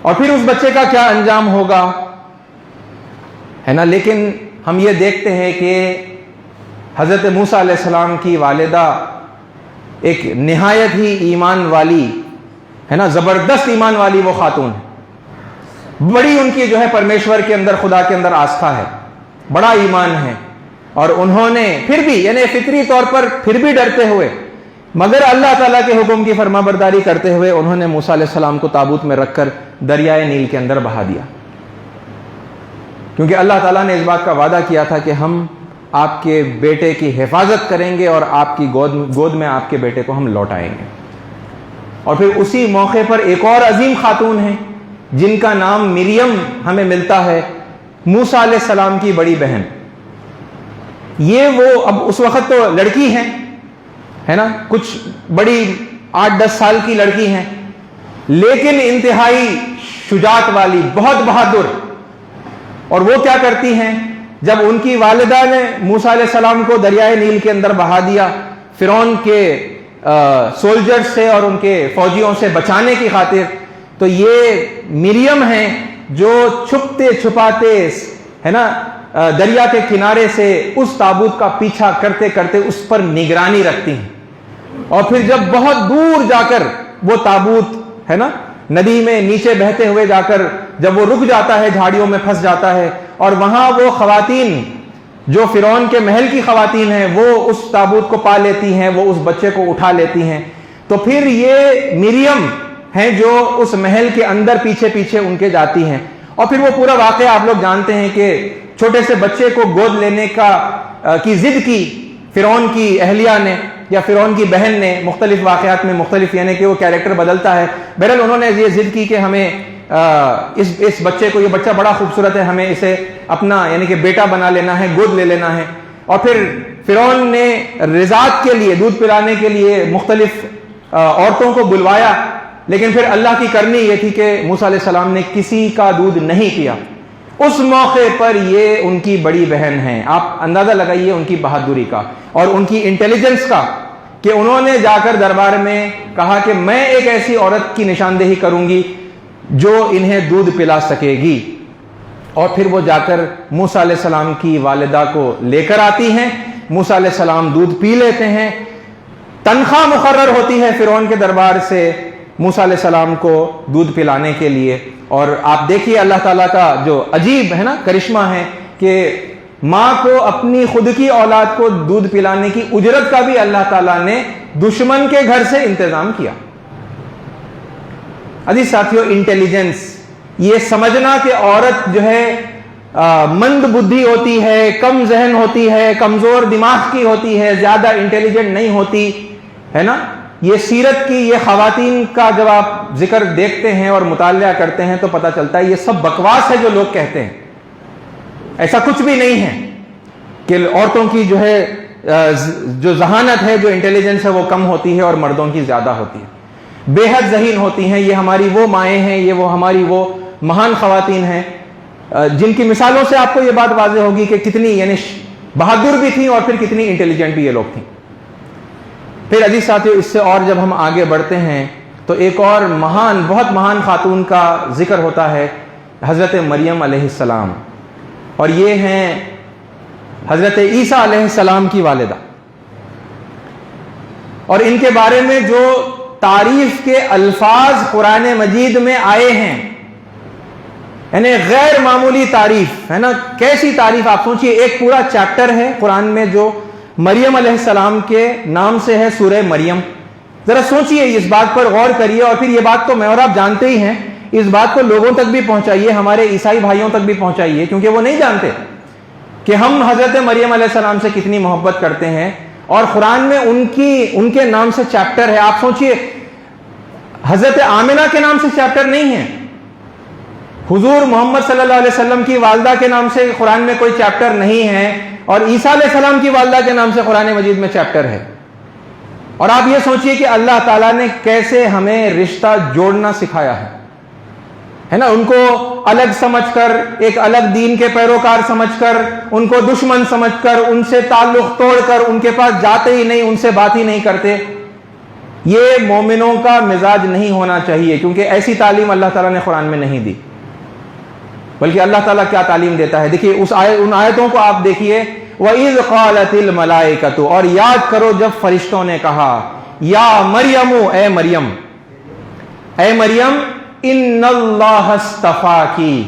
Speaker 1: اور پھر اس بچے کا کیا انجام ہوگا, ہے نا. لیکن ہم یہ دیکھتے ہیں کہ حضرت موسیٰ علیہ السلام کی والدہ ایک نہایت ہی ایمان والی, ہے نا, زبردست ایمان والی وہ خاتون ہے. بڑی ان کی جو ہے پرمیشور کے اندر, خدا کے اندر آستھا ہے, بڑا ایمان ہے. اور انہوں نے پھر بھی یعنی فطری طور پر پھر بھی ڈرتے ہوئے, مگر اللہ تعالیٰ کے حکم کی فرما برداری کرتے ہوئے انہوں نے موسیٰ علیہ السلام کو تابوت میں رکھ کر دریائے نیل کے اندر بہا دیا. کیونکہ اللہ تعالیٰ نے اس بات کا وعدہ کیا تھا کہ ہم آپ کے بیٹے کی حفاظت کریں گے اور آپ کی گود میں آپ کے بیٹے کو ہم لوٹائیں گے. اور پھر اسی موقع پر ایک اور عظیم خاتون ہیں جن کا نام مریم ہمیں ملتا ہے, موسیٰ علیہ السلام کی بڑی بہن. یہ وہ اب اس وقت تو لڑکی ہیں, ہے نا, کچھ بڑی 8-10 سال کی لڑکی ہیں، لیکن انتہائی شجاعت والی، بہت بہادر. اور وہ کیا کرتی ہیں؟ جب ان کی والدہ نے موسیٰ علیہ السلام کو دریائے نیل کے اندر بہا دیا فرعون کے سولجر سے اور ان کے فوجیوں سے بچانے کی خاطر، تو یہ مریم ہیں جو چھپتے چھپاتے ہے نا دریا کے کنارے سے اس تابوت کا پیچھا کرتے کرتے اس پر نگرانی رکھتی ہیں. اور پھر جب بہت دور جا کر وہ تابوت ہے نا ندی میں نیچے بہتے ہوئے جا کر جب وہ رک جاتا ہے، جھاڑیوں میں پھنس جاتا ہے، اور وہاں وہ خواتین جو فرعون کے محل کی خواتین ہیں وہ اس تابوت کو پا لیتی ہیں، وہ اس بچے کو اٹھا لیتی ہیں، تو پھر یہ مریم ہیں جو اس محل کے اندر پیچھے پیچھے ان کے جاتی ہیں. اور پھر وہ پورا واقعہ آپ لوگ جانتے ہیں کہ چھوٹے سے بچے کو گود لینے کی ضد کی فرعون کی اہلیہ نے یا فرعون کی بہن نے. مختلف واقعات میں مختلف یعنی کہ وہ کیریکٹر بدلتا ہے. بہرحال انہوں نے یہ ضد کی کہ ہمیں اس بچے کو، یہ بچہ بڑا خوبصورت ہے، ہمیں اسے اپنا یعنی کہ بیٹا بنا لینا ہے، گود لے لینا ہے. اور پھر فرعون نے رضاعت کے لیے، دودھ پلانے کے لیے مختلف عورتوں کو بلوایا، لیکن پھر اللہ کی کرنی یہ تھی کہ موسیٰ علیہ السلام نے کسی کا دودھ نہیں پیا. اس موقع پر یہ ان کی بڑی بہن ہیں. آپ اندازہ لگائیے ان کی بہادری کا اور ان کی انٹیلیجنس کا کہ انہوں نے جا کر دربار میں کہا کہ میں ایک ایسی عورت کی نشاندہی کروں گی جو انہیں دودھ پلا سکے گی. اور پھر وہ جا کر موسیٰ علیہ السلام کی والدہ کو لے کر آتی ہیں. موسیٰ علیہ السلام دودھ پی لیتے ہیں. تنخواہ مقرر ہوتی ہے فرعون کے دربار سے موسیٰ علیہ السلام کو دودھ پلانے کے لیے. اور آپ دیکھیے اللہ تعالیٰ کا جو عجیب ہے نا کرشمہ ہے کہ ماں کو اپنی خود کی اولاد کو دودھ پلانے کی اجرت کا بھی اللہ تعالیٰ نے دشمن کے گھر سے انتظام کیا. عزیز ساتھیو، انٹیلیجنس، یہ سمجھنا کہ عورت جو ہے مند بدھی ہوتی ہے، کم ذہن ہوتی ہے، کمزور دماغ کی ہوتی ہے، زیادہ انٹیلیجنٹ نہیں ہوتی ہے نا، یہ سیرت کی یہ خواتین کا جب آپ ذکر دیکھتے ہیں اور مطالعہ کرتے ہیں تو پتہ چلتا ہے یہ سب بکواس ہے جو لوگ کہتے ہیں. ایسا کچھ بھی نہیں ہے کہ عورتوں کی جو ہے جو ذہانت ہے، جو انٹیلیجنس ہے وہ کم ہوتی ہے اور مردوں کی زیادہ ہوتی ہے. بے حد ذہین ہوتی ہیں. یہ ہماری وہ مائیں ہیں، یہ وہ ہماری وہ مہان خواتین ہیں جن کی مثالوں سے آپ کو یہ بات واضح ہوگی کہ کتنی یعنی بہادر بھی تھیں اور پھر کتنی انٹیلیجنٹ بھی یہ لوگ تھیں. پھر عزیز ساتھیو، اس سے اور جب ہم آگے بڑھتے ہیں تو ایک اور مہان، بہت مہان خاتون کا ذکر ہوتا ہے، حضرت مریم علیہ السلام. اور یہ ہیں حضرت عیسیٰ علیہ السلام کی والدہ. اور ان کے بارے میں جو تعریف کے الفاظ قرآن مجید میں آئے ہیں، یعنی غیر معمولی تعریف ہے نا. کیسی تعریف؟ آپ سوچئے، ایک پورا چیپٹر ہے قرآن میں جو مریم علیہ السلام کے نام سے ہے، سورہ مریم. ذرا سوچئے، اس بات پر غور کریے. اور پھر یہ بات تو میں اور آپ جانتے ہی ہیں، اس بات کو لوگوں تک بھی پہنچائیے، ہمارے عیسائی بھائیوں تک بھی پہنچائیے، کیونکہ وہ نہیں جانتے کہ ہم حضرت مریم علیہ السلام سے کتنی محبت کرتے ہیں. اور قرآن میں ان کے نام سے چیپٹر ہے. آپ سوچئے، حضرت آمنہ کے نام سے چیپٹر نہیں ہے، حضور محمد صلی اللہ علیہ وسلم کی والدہ کے نام سے قرآن میں کوئی چیپٹر نہیں ہے، اور عیسیٰ علیہ السلام کی والدہ کے نام سے قرآن مجید میں چیپٹر ہے. اور آپ یہ سوچئے کہ اللہ تعالیٰ نے کیسے ہمیں رشتہ جوڑنا سکھایا ہے نا. ان کو الگ سمجھ کر، ایک الگ دین کے پیروکار سمجھ کر، ان کو دشمن سمجھ کر، ان سے تعلق توڑ کر ان کے پاس جاتے ہی نہیں، ان سے بات ہی نہیں کرتے. یہ مومنوں کا مزاج نہیں ہونا چاہیے، کیونکہ ایسی تعلیم اللہ تعالیٰ نے قرآن میں نہیں دی. بلکہ اللہ تعالیٰ کیا تعلیم دیتا ہے، دیکھیے ان آیتوں کو آپ دیکھیے. وَإِذْ قَالَتِ الْمَلَائِكَةُ، اور یاد کرو جب فرشتوں نے کہا، یا مریم، اے مریم، اے مریم، ان اللہ اصطفاکی،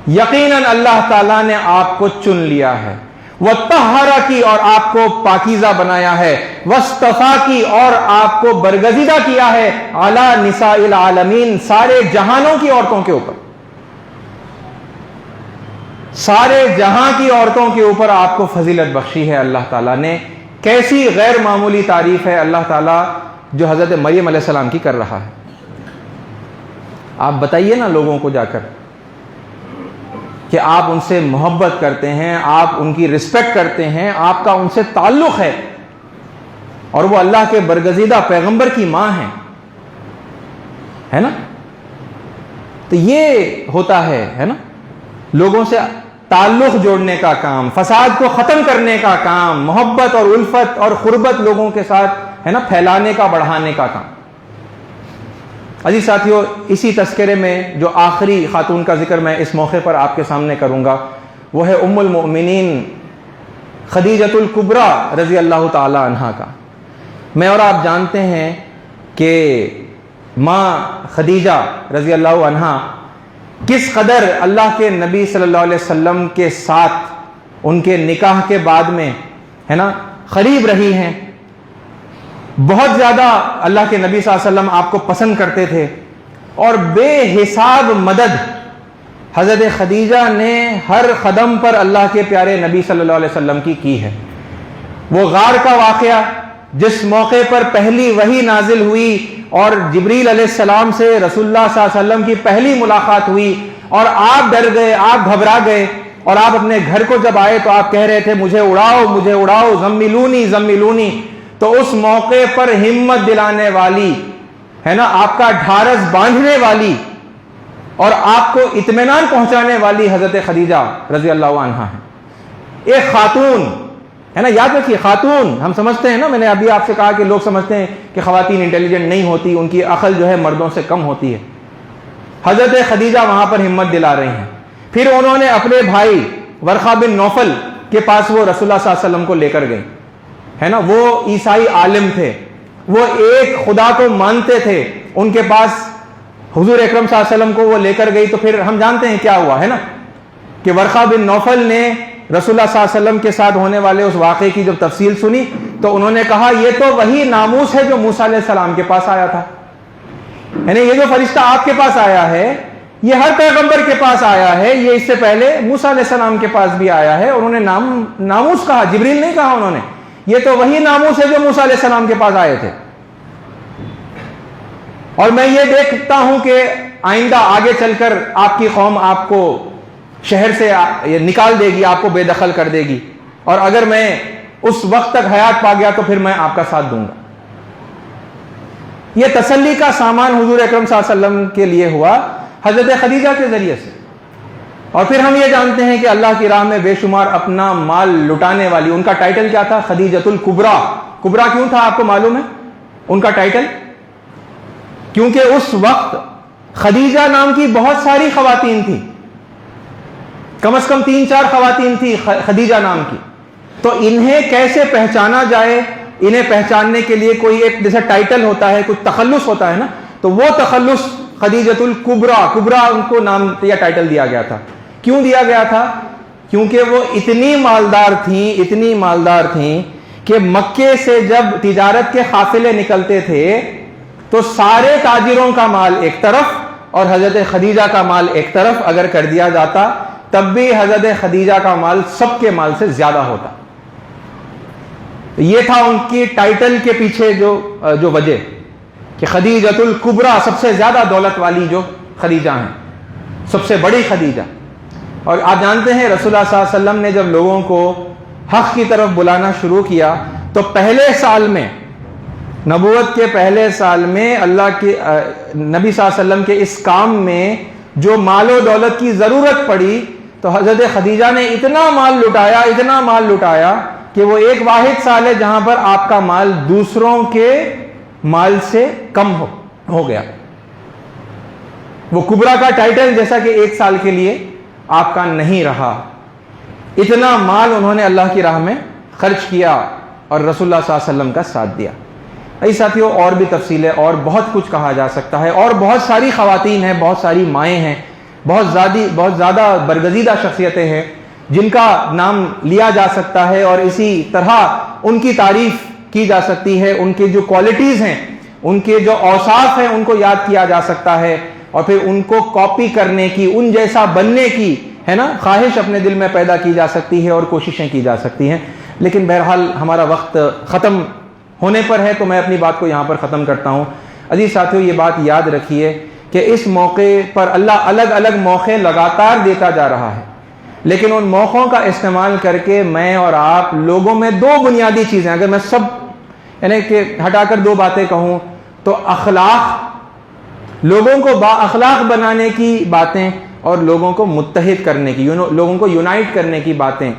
Speaker 1: یقیناً اللہ تعالیٰ نے آپ کو چن لیا ہے، وطہرکی، اور آپ کو پاکیزہ بنایا ہے، واصطفاکی، اور آپ کو برگزیدہ کیا ہے، علی نساء العالمین، سارے جہانوں کی عورتوں کے اوپر، سارے جہاں کی عورتوں کے اوپر آپ کو فضیلت بخشی ہے اللہ تعالیٰ نے. کیسی غیر معمولی تعریف ہے اللہ تعالیٰ جو حضرت مریم علیہ السلام کی کر رہا ہے. آپ بتائیے نا لوگوں کو جا کر کہ آپ ان سے محبت کرتے ہیں، آپ ان کی رسپیکٹ کرتے ہیں، آپ کا ان سے تعلق ہے، اور وہ اللہ کے برگزیدہ پیغمبر کی ماں ہیں، ہے نا؟ تو یہ ہوتا ہے نا، لوگوں سے تعلق جوڑنے کا کام، فساد کو ختم کرنے کا کام، محبت اور الفت اور قربت لوگوں کے ساتھ ہے نا پھیلانے کا، بڑھانے کا کام۔ عزیز ساتھیو، اسی تذکرے میں جو آخری خاتون کا ذکر میں اس موقع پر آپ کے سامنے کروں گا وہ ہے ام المؤمنین خدیجۃ الکبریٰ رضی اللہ تعالی عنہا کا۔ میں اور آپ جانتے ہیں کہ ماں خدیجہ رضی اللہ عنہا کس قدر اللہ کے نبی صلی اللہ علیہ وسلم کے ساتھ ان کے نکاح کے بعد میں ہے نا قریب رہی ہیں، بہت زیادہ اللہ کے نبی صلی اللہ علیہ وسلم آپ کو پسند کرتے تھے، اور بے حساب مدد حضرت خدیجہ نے ہر قدم پر اللہ کے پیارے نبی صلی اللہ علیہ وسلم کی ہے۔ وہ غار کا واقعہ جس موقع پر پہلی وحی نازل ہوئی اور جبریل علیہ السلام سے رسول اللہ صلی اللہ علیہ وسلم کی پہلی ملاقات ہوئی اور آپ ڈر گئے، آپ گھبرا گئے، اور آپ اپنے گھر کو جب آئے تو آپ کہہ رہے تھے مجھے اڑاؤ مجھے اڑاؤ، زملونی زملونی، تو اس موقع پر ہمت دلانے والی ہے نا، آپ کا ڈھارس باندھنے والی اور آپ کو اطمینان پہنچانے والی حضرت خدیجہ رضی اللہ عنہا ہے۔ ایک خاتون ہے نا، یاد رکھیے خاتون، ہم سمجھتے ہیں نا، میں نے ابھی آپ سے کہا کہ لوگ سمجھتے ہیں کہ خواتین انٹیلیجنٹ نہیں ہوتی، ان کی عقل جو ہے مردوں سے کم ہوتی ہے۔ حضرت خدیجہ وہاں پر ہمت دلا رہی ہیں۔ پھر انہوں نے اپنے بھائی ورقہ بن نوفل کے پاس وہ رسول اللہ صلی اللہ علیہ وسلم کو لے کر گئی، ہے نا، وہ عیسائی عالم تھے، وہ ایک خدا کو مانتے تھے، ان کے پاس حضور اکرم صلی اللہ علیہ وسلم کو وہ لے کر گئی۔ تو پھر ہم جانتے ہیں کیا ہوا ہے نا، کہ ورقہ بن نوفل نے رسول اللہ صلی اللہ علیہ وسلم کے ساتھ ہونے والے اس واقعے کی جب تفصیل سنی تو انہوں نے کہا یہ تو وہی ناموس ہے جو موسیٰ علیہ السلام کے پاس آیا تھا، یعنی یہ جو فرشتہ آپ کے پاس آیا ہے یہ ہر پیغمبر کے پاس آیا ہے، یہ اس سے پہلے موسیٰ علیہ السلام کے پاس بھی آیا ہے۔ انہوں نے ناموس کہا، جبریل نہیں کہا، انہوں نے یہ تو وہی ناموس ہے جو موسیٰ علیہ السلام کے پاس آئے تھے۔ اور میں یہ دیکھتا ہوں کہ آئندہ آگے چل کر آپ کی قوم آپ کو شہر سے نکال دے گی، آپ کو بے دخل کر دے گی، اور اگر میں اس وقت تک حیات پا گیا تو پھر میں آپ کا ساتھ دوں گا۔ یہ تسلی کا سامان حضور اکرم صلی اللہ علیہ وسلم کے لیے ہوا حضرت خدیجہ کے ذریعے سے۔ اور پھر ہم یہ جانتے ہیں کہ اللہ کی راہ میں بے شمار اپنا مال لٹانے والی، ان کا ٹائٹل کیا تھا؟ خدیجۃ الکبریٰ۔ کبریٰ کیوں تھا آپ کو معلوم ہے ان کا ٹائٹل؟ کیونکہ اس وقت خدیجہ نام کی بہت ساری خواتین تھیں، کم از کم 3-4 خواتین تھی خدیجہ نام کی، تو انہیں کیسے پہچانا جائے؟ انہیں پہچاننے کے لیے کوئی ایک جیسے ٹائٹل ہوتا ہے، کچھ تخلص ہوتا ہے نا، تو وہ تخلص خدیجۃ الکبریٰ، کبریٰ ان کو نام یا ٹائٹل دیا گیا تھا۔ کیوں دیا گیا تھا؟ کیونکہ وہ اتنی مالدار تھیں کہ مکے سے جب تجارت کے قافلے نکلتے تھے تو سارے تاجروں کا مال ایک طرف اور حضرت خدیجہ کا مال ایک طرف اگر کر دیا جاتا تب بھی حضرت خدیجہ کا مال سب کے مال سے زیادہ ہوتا۔ یہ تھا ان کی ٹائٹل کے پیچھے جو وجہ کہ خدیجۃ الکبریٰ، سب سے زیادہ دولت والی جو خدیجہ ہیں، سب سے بڑی خدیجہ۔ اور آپ جانتے ہیں رسول اللہ صلی اللہ علیہ وسلم نے جب لوگوں کو حق کی طرف بلانا شروع کیا تو پہلے سال میں، نبوت کے پہلے سال میں، اللہ کے نبی صلی اللہ علیہ وسلم کے اس کام میں جو مال و دولت کی ضرورت پڑی تو حضرت خدیجہ نے اتنا مال لٹایا کہ وہ ایک واحد سال ہے جہاں پر آپ کا مال دوسروں کے مال سے کم ہو گیا۔ وہ کبریٰ کا ٹائٹل جیسا کہ ایک سال کے لیے آپ کا نہیں رہا، اتنا مال انہوں نے اللہ کی راہ میں خرچ کیا اور رسول اللہ صلی اللہ علیہ وسلم کا ساتھ دیا۔ ایسے ساتھیوں اور بھی تفصیلیں اور بہت کچھ کہا جا سکتا ہے، اور بہت ساری خواتین ہیں، بہت ساری مائیں ہیں، بہت زیادہ برگزیدہ شخصیتیں ہیں جن کا نام لیا جا سکتا ہے، اور اسی طرح ان کی تعریف کی جا سکتی ہے، ان کے جو کوالٹیز ہیں، ان کے جو اوصاف ہیں ان کو یاد کیا جا سکتا ہے، اور پھر ان کو کاپی کرنے کی، ان جیسا بننے کی ہے نا خواہش اپنے دل میں پیدا کی جا سکتی ہے اور کوششیں کی جا سکتی ہیں۔ لیکن بہرحال ہمارا وقت ختم ہونے پر ہے تو میں اپنی بات کو یہاں پر ختم کرتا ہوں۔ عزیز ساتھیوں، یہ بات یاد رکھیے کہ اس موقع پر اللہ الگ الگ موقع لگاتار دیتا جا رہا ہے، لیکن ان موقعوں کا استعمال کر کے میں اور آپ لوگوں میں دو بنیادی چیزیں، اگر میں سب یعنی کہ ہٹا کر دو باتیں کہوں تو اخلاق، لوگوں کو با اخلاق بنانے کی باتیں اور لوگوں کو متحد کرنے کی، لوگوں کو یونائٹ کرنے کی باتیں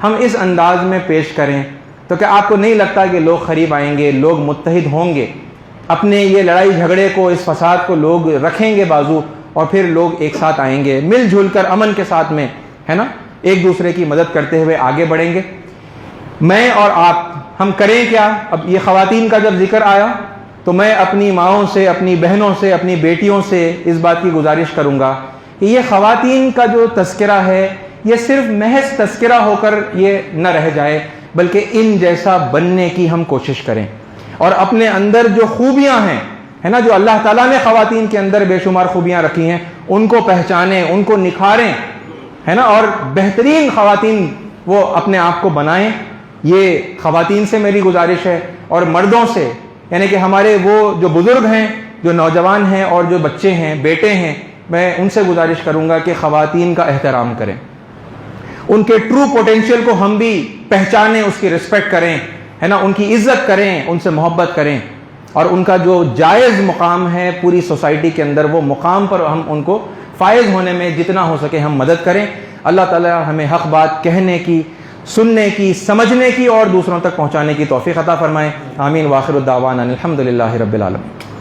Speaker 1: ہم اس انداز میں پیش کریں تو کہ آپ کو نہیں لگتا کہ لوگ قریب آئیں گے، لوگ متحد ہوں گے، اپنے یہ لڑائی جھگڑے کو، اس فساد کو لوگ رکھیں گے بازو، اور پھر لوگ ایک ساتھ آئیں گے، مل جل کر امن کے ساتھ میں، ہے نا، ایک دوسرے کی مدد کرتے ہوئے آگے بڑھیں گے۔ میں اور آپ ہم کریں کیا؟ اب یہ خواتین کا جب ذکر آیا تو میں اپنی ماؤں سے، اپنی بہنوں سے، اپنی بیٹیوں سے اس بات کی گزارش کروں گا کہ یہ خواتین کا جو تذکرہ ہے یہ صرف محض تذکرہ ہو کر یہ نہ رہ جائے، بلکہ ان جیسا بننے کی ہم کوشش کریں، اور اپنے اندر جو خوبیاں ہیں، ہے نا، جو اللہ تعالیٰ نے خواتین کے اندر بے شمار خوبیاں رکھی ہیں، ان کو پہچانیں، ان کو نکھاریں، ہے نا، اور بہترین خواتین وہ اپنے آپ کو بنائیں۔ یہ خواتین سے میری گزارش ہے، اور مردوں سے، یعنی کہ ہمارے وہ جو بزرگ ہیں، جو نوجوان ہیں اور جو بچے ہیں، بیٹے ہیں، میں ان سے گزارش کروں گا کہ خواتین کا احترام کریں، ان کے ٹرو پوٹینشیل کو ہم بھی پہچانیں، اس کی رسپیکٹ کریں، ہے نا، ان کی عزت کریں، ان سے محبت کریں، اور ان کا جو جائز مقام ہے پوری سوسائٹی کے اندر، وہ مقام پر ہم ان کو فائز ہونے میں جتنا ہو سکے ہم مدد کریں۔ اللہ تعالیٰ ہمیں حق بات کہنے کی، سننے کی، سمجھنے کی اور دوسروں تک پہنچانے کی توفیق عطا فرمائے۔ آمین۔ واخر الدعوانا الحمدللہ رب العالمین۔